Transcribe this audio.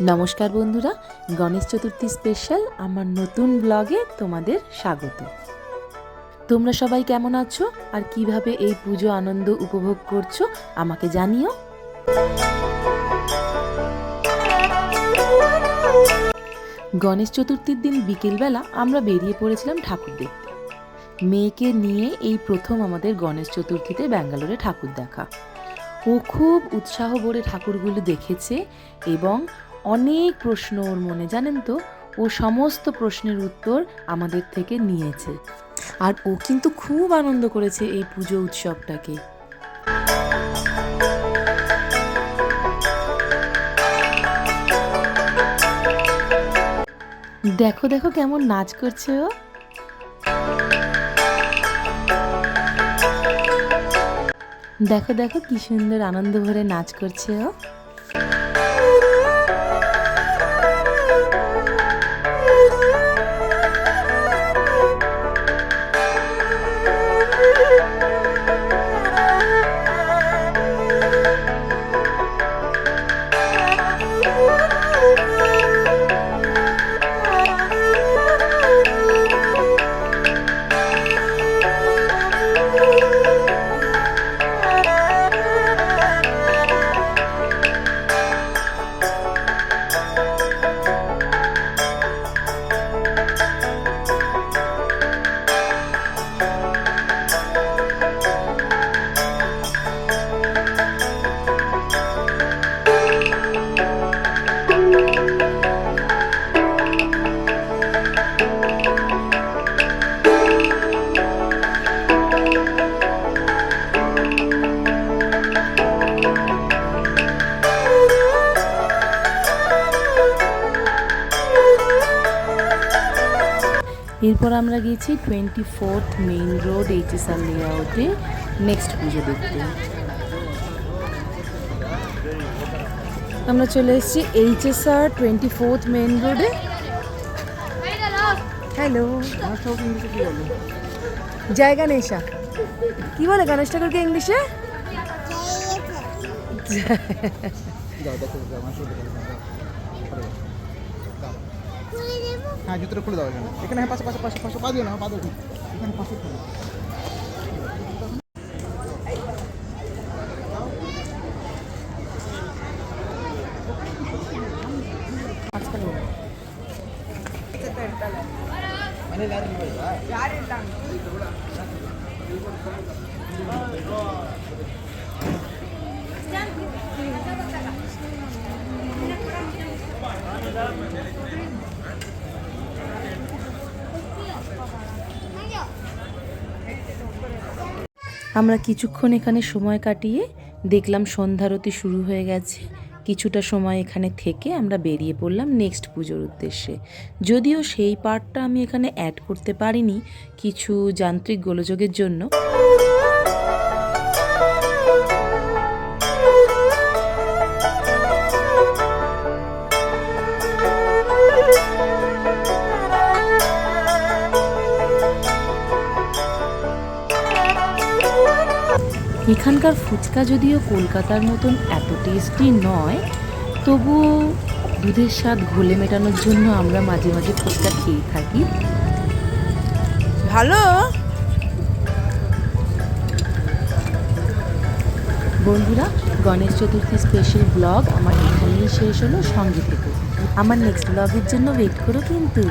নমস্কার বন্ধুরা, গণেশ চতুর্থী স্পেশাল আমার নতুন ব্লগে তোমাদের স্বাগত। তোমরা সবাই কেমন আছো আর কিভাবে এই পুজো আনন্দ উপভোগ করছো আমাকে জানিও। গণেশ চতুর্থীর দিন বিকেলবেলা আমরা বেরিয়ে পড়েছিলাম ঠাকুর দেখতে। মেয়েকে নিয়ে এই প্রথম আমাদের গণেশ চতুর্থীতে ব্যাঙ্গালোরে ঠাকুর দেখা। ও খুব উৎসাহ ভরে ঠাকুরগুলো দেখেছে এবং অনেক প্রশ্ন ওর মনে, জানেন তো, ও সমস্ত প্রশ্নের উত্তর আমাদের থেকে নিয়েছে। আর ও কিন্তু খুব আনন্দ করেছে এই পুজো উৎসবটাকে। দেখো দেখো কেমন নাচ করছে ও। দেখো দেখো কি সুন্দর আনন্দ ভরে নাচ করছে ও। এরপর আমরা গেছি 24th মেইন রোড HSR লেআউটে নেক্সট পুজো দেখতে। আমরা চলে এসেছি HSR 24th মেইন রোডে। হ্যালো, জয় গণেশা কি বলে গণেশ ঠাকুরকে ইংলিশে? হ্যাঁ, জুতোটা খুলে দাও এখানে। হ্যাঁ, পাশে পাশে পাশে পাশে পা দিও না, পা দিও এখানে পাশে খুলে। আমরা কিছুক্ষণ এখানে সময় কাটিয়ে দেখলাম সন্ধ্যারতি শুরু হয়ে গেছে। কিছুটা সময় এখানে থেকে আমরা বেরিয়ে পড়লাম নেক্সট পুজোর উদ্দেশ্যে। যদিও সেই পার্টটা আমি এখানে অ্যাড করতে পারিনি কিছু যান্ত্রিক গোলযোগের জন্য। এখানকার ফুচকা যদিও কলকাতার মতন এত টেস্টি নয়, তবুও দুধের স্বাদ ঘোলে মেটানোর জন্য আমরা মাঝে মাঝে ফুচকা খেয়ে থাকি। ভালো বন্ধুরা, গণেশ চতুর্থী স্পেশাল ব্লগ আমার এখানেই শেষ হলো। সঙ্গে থেকো, আমার নেক্সট ব্লগের জন্য ওয়েট করো কিন্তু।